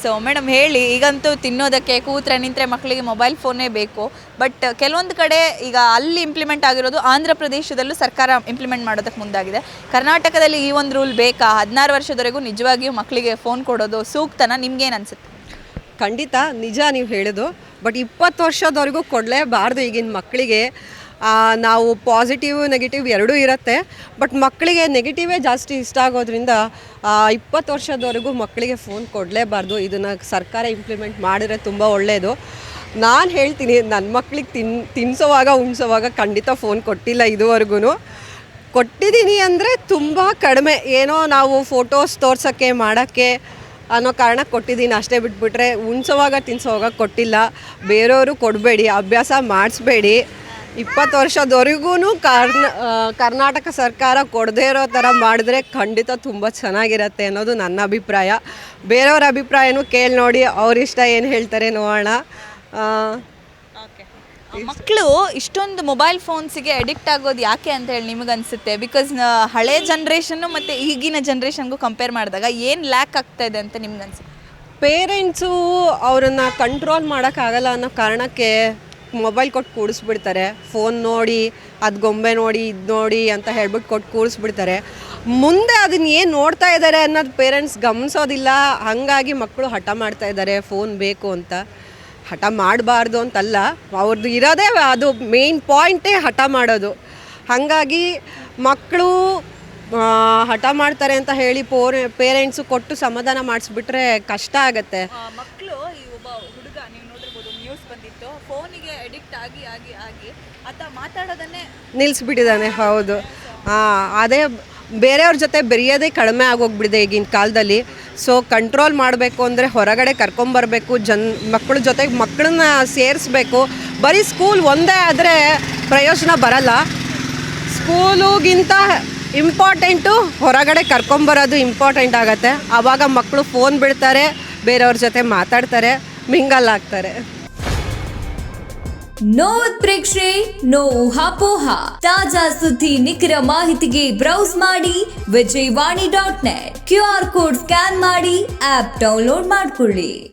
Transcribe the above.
So madam ಹೇಳಿ, ಈಗಂತೂ ತಿನ್ನೋದಕ್ಕೆ ಕೂತ್ರೆ ನಿಂತರೆ ಮಕ್ಕಳಿಗೆ ಮೊಬೈಲ್ ಫೋನೇ ಬೇಕು. ಬಟ್ ಕೆಲವೊಂದು ಕಡೆ ಈಗ ಅಲ್ಲಿ ಇಂಪ್ಲಿಮೆಂಟ್ ಆಗಿರೋದು, ಆಂಧ್ರ ಪ್ರದೇಶದಲ್ಲೂ ಸರ್ಕಾರ ಇಂಪ್ಲಿಮೆಂಟ್ ಮಾಡೋದಕ್ಕೆ ಮುಂದಾಗಿದೆ. ಕರ್ನಾಟಕದಲ್ಲಿ ಈ ಒಂದು ರೂಲ್ ಬೇಕಾ? 16 ವರ್ಷದವರೆಗೂ ನಿಜವಾಗಿಯೂ ಮಕ್ಕಳಿಗೆ ಫೋನ್ ಕೊಡೋದು ಸೂಕ್ತನ? ನಿಮ್ಗೇನು ಅನಿಸುತ್ತೆ? ಖಂಡಿತ ನಿಜ ನೀವು ಹೇಳೋದು. ಬಟ್ 20 ವರ್ಷದವರೆಗೂ ಕೊಡಲೇಬಾರ್ದು ಈಗಿನ ಮಕ್ಕಳಿಗೆ. ನಾವು ಪಾಸಿಟಿವ್ ನೆಗೆಟಿವ್ ಎರಡೂ ಇರುತ್ತೆ. ಬಟ್ ಮಕ್ಕಳಿಗೆ ನೆಗೆಟಿವೇ ಜಾಸ್ತಿ ಇಷ್ಟ ಆಗೋದ್ರಿಂದ 20 ವರ್ಷದವರೆಗೂ ಮಕ್ಕಳಿಗೆ ಫೋನ್ ಕೊಡಲೇಬಾರ್ದು. ಇದನ್ನು ಸರ್ಕಾರ ಇಂಪ್ಲಿಮೆಂಟ್ ಮಾಡಿದ್ರೆ ತುಂಬ ಒಳ್ಳೆಯದು. ನಾನು ಹೇಳ್ತೀನಿ, ನನ್ನ ಮಕ್ಕಳಿಗೆ ತಿನ್ನಿಸೋವಾಗ ಉಣ್ಸೋವಾಗ ಖಂಡಿತ ಫೋನ್ ಕೊಟ್ಟಿಲ್ಲ ಇದುವರೆಗೂ. ಕೊಟ್ಟಿದ್ದೀನಿ ಅಂದರೆ ತುಂಬ ಕಡಿಮೆ, ಏನೋ ನಾವು ಫೋಟೋಸ್ ತೋರ್ಸೋಕ್ಕೆ ಮಾಡೋಕ್ಕೆ ಅನ್ನೋ ಕಾರಣ ಕೊಟ್ಟಿದ್ದೀನಿ ಅಷ್ಟೇ. ಬಿಟ್ಬಿಟ್ರೆ ಉಣ್ಸೋವಾಗ ತಿನ್ಸೋವಾಗ ಕೊಟ್ಟಿಲ್ಲ. ಬೇರೆಯವರು ಕೊಡಬೇಡಿ, ಅಭ್ಯಾಸ ಮಾಡಿಸ್ಬೇಡಿ. 20 ವರ್ಷದವರೆಗೂ ಕರ್ನಾಟಕ ಸರ್ಕಾರ ಕೊಡದೇ ಇರೋ ಥರ ಮಾಡಿದ್ರೆ ಖಂಡಿತ ತುಂಬ ಚೆನ್ನಾಗಿರತ್ತೆ ಅನ್ನೋದು ನನ್ನ ಅಭಿಪ್ರಾಯ. ಬೇರೆಯವ್ರ ಅಭಿಪ್ರಾಯನೂ ಕೇಳಿ ನೋಡಿ, ಅವ್ರಿಷ್ಟ ಏನು ಹೇಳ್ತಾರೆ ನೋಡೋಣ. ಮಕ್ಕಳು ಇಷ್ಟೊಂದು ಮೊಬೈಲ್ ಫೋನ್ಸಿಗೆ ಅಡಿಕ್ಟ್ ಆಗೋದು ಯಾಕೆ ಅಂತ ಹೇಳಿ ನಿಮಗನ್ಸುತ್ತೆ? ಬಿಕಾಸ್ ಹಳೆ ಜನ್ರೇಷನ್ನು ಮತ್ತು ಈಗಿನ ಜನ್ರೇಷನ್ಗೂ ಕಂಪೇರ್ ಮಾಡಿದಾಗ ಏನು ಲ್ಯಾಕ್ ಆಗ್ತಾ ಇದೆ ಅಂತ ನಿಮ್ಗನ್ಸುತ್ತೆ? ಪೇರೆಂಟ್ಸು ಅವರನ್ನು ಕಂಟ್ರೋಲ್ ಮಾಡೋಕ್ಕಾಗಲ್ಲ ಅನ್ನೋ ಕಾರಣಕ್ಕೆ ಮೊಬೈಲ್ ಕೊಟ್ಟು ಕೂಡಿಸ್ಬಿಡ್ತಾರೆ. ಫೋನ್ ನೋಡಿ, ಅದು ಗೊಂಬೆ ನೋಡಿ, ಇದು ನೋಡಿ ಅಂತ ಹೇಳ್ಬಿಟ್ಟು ಕೊಟ್ಟು ಕೂಡಿಸ್ಬಿಡ್ತಾರೆ. ಮುಂದೆ ಅದನ್ನ ಏನು ನೋಡ್ತಾ ಇದ್ದಾರೆ ಅನ್ನೋದು ಪೇರೆಂಟ್ಸ್ ಗಮನಿಸೋದಿಲ್ಲ. ಹಾಗಾಗಿ ಮಕ್ಕಳು ಹಠ ಮಾಡ್ತಾ ಇದ್ದಾರೆ ಫೋನ್ ಬೇಕು ಅಂತ. ಹಠ ಮಾಡಬಾರ್ದು ಅಂತಲ್ಲ, ಅವ್ರದ್ದು ಇರೋದೇ ಅದು ಮೇನ್ ಪಾಯಿಂಟೇ ಹಠ ಮಾಡೋದು. ಹಾಗಾಗಿ ಮಕ್ಕಳು ಹಠ ಮಾಡ್ತಾರೆ ಅಂತ ಹೇಳಿ ಪೇರೆಂಟ್ಸು ಕೊಟ್ಟು ಸಮಾಧಾನ ಮಾಡಿಸ್ಬಿಟ್ರೆ ಕಷ್ಟ ಆಗುತ್ತೆ. ಮಕ್ಕಳು ಈ ಒಬ್ಬ ಹುಡುಗ, ನೀವು ನೋಡಿರ್ಬೋದು, ನ್ಯೂಸ್ ಬಂದಿತ್ತು, ಫೋನಿಗೆ ಅಡಿಕ್ಟ್ ಆಗಿ ಆಗಿ ಆಗಿ ಆತ ಮಾತಾಡೋದನ್ನೇ ನಿಲ್ಲಿಸ್ಬಿಟ್ಟಿದ್ದಾನೆ. ಹೌದು, ಅದೇ ಬೇರೆಯವ್ರ ಜೊತೆ ಬೆರೆಯೋದೇ ಕಡಿಮೆ ಆಗೋಗ್ಬಿಟ್ಟಿದೆ ಈಗಿನ ಕಾಲದಲ್ಲಿ. ಸೊ ಕಂಟ್ರೋಲ್ ಮಾಡಬೇಕು ಅಂದರೆ ಹೊರಗಡೆ ಕರ್ಕೊಂಬರ್ಬೇಕು, ಮಕ್ಕಳ ಜೊತೆಗೆ ಮಕ್ಕಳನ್ನ ಸೇರಿಸ್ಬೇಕು. ಬರೀ ಸ್ಕೂಲ್ ಒಂದೇ ಆದರೆ ಪ್ರಯೋಜನ ಬರಲ್ಲ. ಸ್ಕೂಲುಗಿಂತ ಇಂಪಾರ್ಟೆಂಟು ಹೊರಗಡೆ ಕರ್ಕೊಂಬರೋದು ಇಂಪಾರ್ಟೆಂಟ್ ಆಗುತ್ತೆ. ಆವಾಗ ಮಕ್ಕಳು ಫೋನ್ ಬಿಡ್ತಾರೆ, ಬೇರೆಯವ್ರ ಜೊತೆ ಮಾತಾಡ್ತಾರೆ, ಮಿಂಗಲ್ ಆಗ್ತಾರೆ. ನೋ ಉತ್ಪ್ರೇಕ್ಷೆ, ನೋ ಊಹಾಪೋಹ. ತಾಜಾ ಸುದ್ದಿ ನಿಖರ ಮಾಹಿತಿಗೆ ಬ್ರೌಸ್ ಮಾಡಿ vijayvani.net. QR ಕೋಡ್ ಸ್ಕ್ಯಾನ್ ಮಾಡಿ ಆಪ್ ಡೌನ್ಲೋಡ್ ಮಾಡಿಕೊಳ್ಳಿ.